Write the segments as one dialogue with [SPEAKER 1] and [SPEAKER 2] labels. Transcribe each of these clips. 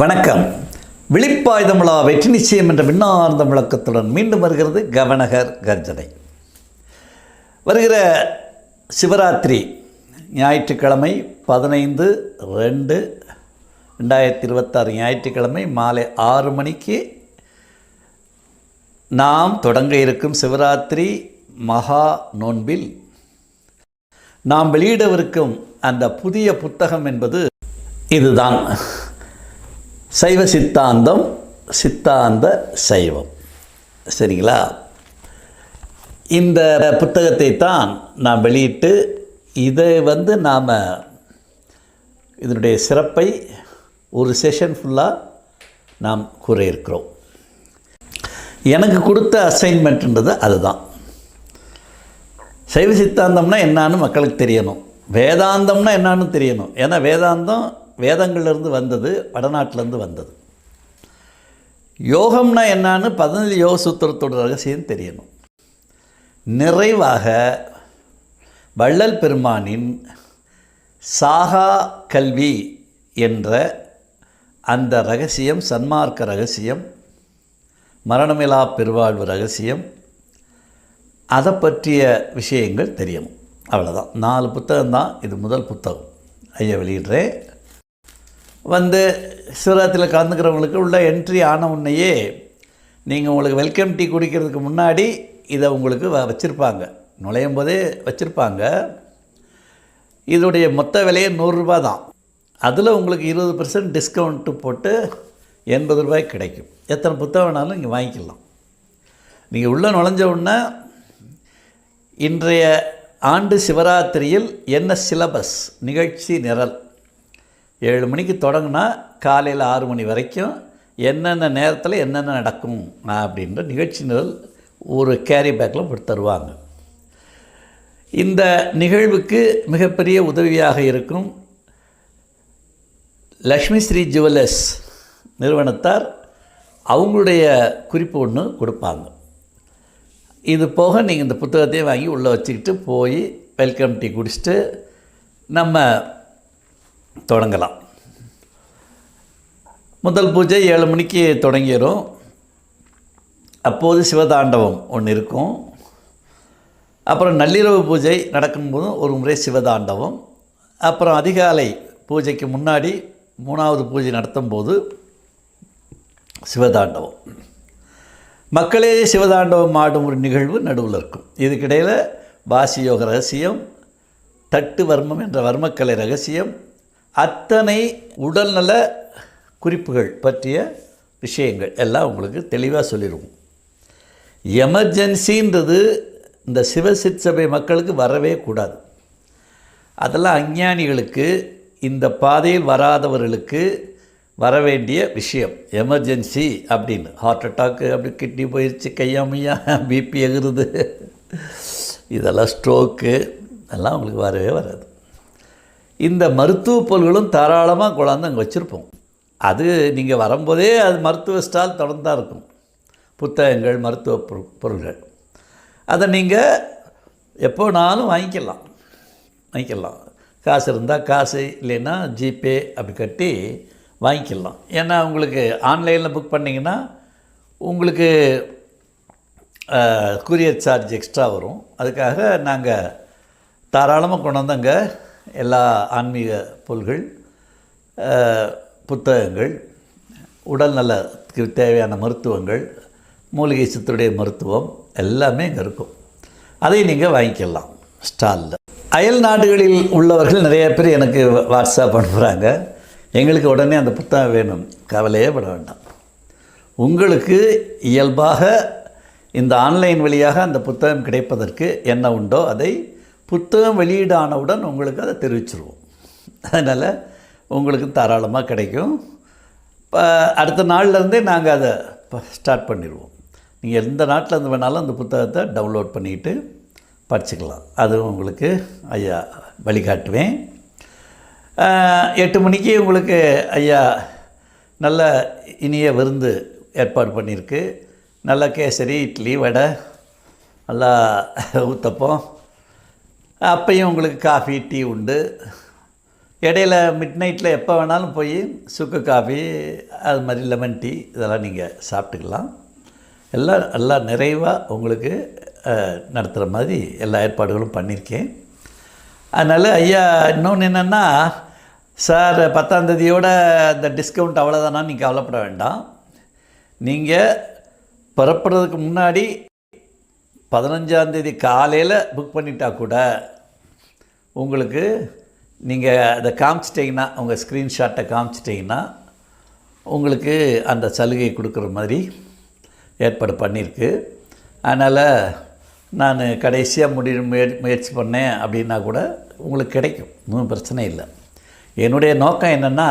[SPEAKER 1] வணக்கம். விழிப்பாய்தமிழா வெற்றி நிச்சயம் என்ற விண்ணார்ந்த விளக்கத்துடன் மீண்டும் வருகிறது கவனகர் கர்ஜனை. வருகிற சிவராத்திரி ஞாயிற்றுக்கிழமை 15/2/2026 ஞாயிற்றுக்கிழமை மாலை 6 மணிக்கு நாம் தொடங்க இருக்கும் சிவராத்திரி மகா நோன்பில் நாம் வெளியிடவிருக்கும் அந்த புதிய புத்தகம் என்பது இதுதான். சைவ சித்தாந்தம், சித்தாந்த சைவம். சரிங்களா? இந்த புத்தகத்தை தான் நாம் வெளியிட்டு இதை நாம் இதனுடைய சிறப்பை ஒரு செஷன் ஃபுல்லாக நாம் கூற இருக்கிறோம். எனக்கு கொடுத்த அசைன்மெண்ட்ன்றது அதுதான். சைவ சித்தாந்தம்னா என்னான்னு மக்களுக்கு தெரியணும், வேதாந்தம்னா என்னான்னு தெரியணும். ஏன்னா வேதாந்தம் வேதங்கள்லேருந்து வந்தது, வடநாட்டிலேருந்து வந்தது. யோகம்னா என்னான்னு 17 யோக சூத்திரத்தோட ரகசியம் தெரியணும். நிறைவாக வள்ளல் பெருமானின் சாகா கல்வி என்ற அந்த ரகசியம், சன்மார்க்க ரகசியம், மரணமிலா பெருவாழ்வு ரகசியம், அதை பற்றிய விஷயங்கள் தெரியணும். அவ்வளோதான். 4 புத்தகம்தான். இது முதல் புத்தகம். ஐயா வெளியிடுறேன். சிவராத்திரியில் கலந்துக்கிறவங்களுக்கு உள்ள என்ட்ரி ஆன உடனேயே நீங்கள் உங்களுக்கு வெல்கம் டீ குடிக்கிறதுக்கு முன்னாடி இதை உங்களுக்கு வச்சுருப்பாங்க, நுழையும் போதே வச்சுருப்பாங்க. இதோடைய மொத்த விலையே 100 ரூபா தான். அதில் உங்களுக்கு 20% டிஸ்கவுண்ட்டு போட்டு 80 ரூபாய்க்கு கிடைக்கும். எத்தனை புத்தகம் வேணாலும் நீங்கள் வாங்கிக்கலாம். நீங்கள் உள்ளே நுழைஞ்ச உடனே இன்றைய ஆண்டு சிவராத்திரியில் என்ன சிலபஸ், நிகழ்ச்சி நிரல், 7 மணிக்கு தொடங்கினா காலையில் 6 மணி வரைக்கும் என்னென்ன நேரத்தில் என்னென்ன நடக்கும் அப்படின்ற நிகழ்ச்சி நிரல் ஒரு கேரி பேக்கில் போட்டு தருவாங்க. இந்த நிகழ்வுக்கு மிகப்பெரிய உதவியாக இருக்கும் லக்ஷ்மி ஸ்ரீ ஜுவல்லர்ஸ் நிறுவனத்தார் அவங்களுடைய குறிப்பு ஒன்று கொடுப்பாங்க. இது போக நீங்கள் இந்த புத்தகத்தையும் வாங்கி உள்ளே வச்சுக்கிட்டு போய் வெல்கம் டீ குடிச்சிட்டு நம்ம தொடங்கலாம். முதல் பூஜை 7 மணிக்கு தொடங்கிடும். அப்போது சிவதாண்டவம் ஒன்று இருக்கும். அப்புறம் நள்ளிரவு பூஜை நடக்கும்போதும் ஒரு முறை சிவதாண்டவம். அப்புறம் அதிகாலை பூஜைக்கு முன்னாடி 3வது பூஜை நடத்தும் போது சிவதாண்டவம். மக்களே சிவதாண்டவம் ஆடும் ஒரு நிகழ்வு நடுவில் இருக்கும். இதுக்கிடையில் வாசியோக ரகசியம், தட்டு வர்மம் என்ற வர்மக்கலை ரகசியம், அத்தனை உடல்நல குறிப்புகள் பற்றிய விஷயங்கள் எல்லாம் உங்களுக்கு தெளிவாக சொல்லிடுவோம். எமர்ஜென்சின்றது இந்த சிவசித் சபை மக்களுக்கு வரவே கூடாது. அதெல்லாம் அஞ்ஞானிகளுக்கு, இந்த பாதையில் வராதவர்களுக்கு வர வேண்டிய விஷயம். எமர்ஜென்சி அப்படின்னு ஹார்ட் அட்டாக்கு, அப்படி கிட்னி போயிடுச்சு, கையாமையா, பிபி எகுறுது, இதெல்லாம் ஸ்ட்ரோக்கு எல்லாம் உங்களுக்கு வரவே வராது. இந்த மருத்துவ பொருள்களும் தாராளமாக கொண்டாந்து அங்கே வச்சுருப்போம். அது நீங்கள் வரும்போதே அது மருத்துவ ஸ்டால் தொடர்ந்து தான் இருக்கும். புத்தகங்கள், மருத்துவ பொருள்கள், அதை நீங்கள் எப்போனாலும் வாங்கிக்கலாம். காசு இருந்தால் காசு, இல்லைன்னா ஜிபே அப்படி கட்டி வாங்கிக்கலாம். ஏன்னா உங்களுக்கு ஆன்லைனில் புக் பண்ணிங்கன்னா உங்களுக்கு கூரியர் சார்ஜ் எக்ஸ்ட்ரா வரும். அதுக்காக நாங்கள் தாராளமாக கொண்டு வந்து அங்கே எல்லா ஆன்மீக பொருள்கள், புத்தகங்கள், உடல் நலத்துக்கு தேவையான மருத்துவங்கள், மூலிகை சித்தருடைய மருத்துவம் எல்லாமே இங்கே இருக்கும். அதை நீங்கள் வாங்கிக்கலாம் ஸ்டாலில். அயல் நாடுகளில் உள்ளவர்கள் நிறைய பேர் எனக்கு வாட்ஸ்அப் அனுப்புகிறாங்க, எங்களுக்கு உடனே அந்த புத்தகம் வேணும். கவலையே பட வேண்டாம். உங்களுக்கு இயல்பாக இந்த ஆன்லைன் வழியாக அந்த புத்தகம் கிடைப்பதற்கு என்ன உண்டோ அதை புத்தகம் வெளியீடானவுடன் உங்களுக்கு அதை தெரிவிச்சிருவோம். அதனால் உங்களுக்கு தாராளமாக கிடைக்கும். இப்போ அடுத்த நாள்லேருந்தே நாங்கள் அதை ஸ்டார்ட் பண்ணிடுவோம். நீங்கள் எந்த நாட்டிலேருந்து வேணாலும் அந்த புத்தகத்தை டவுன்லோட் பண்ணிக்கிட்டு படிச்சுக்கலாம். அதுவும் உங்களுக்கு ஐயா வழிகாட்டுவேன். 8 மணிக்கு உங்களுக்கு ஐயா நல்ல இனிய விருந்து ஏற்பாடு பண்ணியிருக்கு. நல்ல கேசரி, இட்லி, வடை, நல்லா ஊத்தப்பம், அப்பையும் உங்களுக்கு காஃபி, டீ உண்டு. இடையில மிட் நைட்டில் எப்போ வேணாலும் போய் சுக்கு காஃபி அது மாதிரி லெமன் டீ இதெல்லாம் நீங்கள் சாப்பிட்டுக்கலாம். எல்லாம் நல்லா நிறைவாக உங்களுக்கு நடத்துகிற மாதிரி எல்லா ஏற்பாடுகளும் பண்ணியிருக்கேன். அதனால் ஐயா இன்னொன்று என்னென்னா, சார் 10ஆம் தேதியோட இந்த டிஸ்கவுண்ட் அவ்வளோதானா நீங்கள் கவலைப்பட வேண்டாம். நீங்கள் புறப்படுறதுக்கு முன்னாடி 15ஆம் தேதி காலையில் புக் பண்ணிட்டா கூட உங்களுக்கு நீங்கள் அதை காமிச்சிட்டிங்கன்னா, உங்கள் ஸ்க்ரீன்ஷாட்டை காமிச்சிட்டிங்கன்னா உங்களுக்கு அந்த சலுகை கொடுக்குற மாதிரி ஏற்பாடு பண்ணியிருக்கு. அதனால் நான் கடைசியாக முயற்சி பண்ணேன் அப்படின்னா கூட உங்களுக்கு கிடைக்கும், ஒன்றும் பிரச்சனை இல்லை. என்னுடைய நோக்கம் என்னென்னா,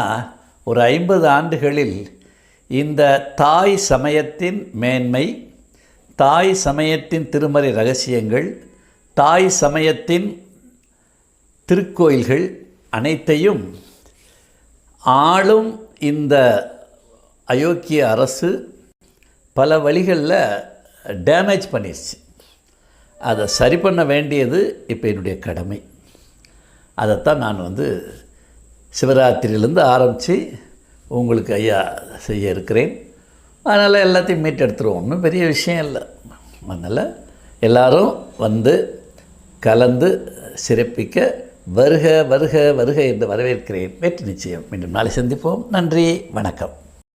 [SPEAKER 1] ஒரு 50 ஆண்டுகளில் இந்த தாய் சமயத்தின் மேன்மை, தாய் சமயத்தின் திருமறை ரகசியங்கள், தாய் சமயத்தின் திருக்கோயில்கள் அனைத்தையும் ஆளும் இந்த அயோக்கிய அரசு பல வழிகளில் டேமேஜ் பண்ணிடுச்சு. அதை சரி பண்ண வேண்டியது இப்போ என்னுடைய கடமை. அதைத்தான் நான் சிவராத்திரியிலேருந்து ஆரம்பித்து உங்களுக்கு ஐயா செய்ய இருக்கிறேன். அதனால் எல்லாத்தையும் மீட்டெடுத்துருவோம், ஒன்றும் பெரிய விஷயம் இல்லை. அதனால் எல்லோரும் கலந்து சிறப்பிக்க வருக வருக வருக என்று வரவேற்கிறேன். வெற்றி நிச்சயம். மீண்டும் நாளை சந்திப்போம். நன்றி, வணக்கம்.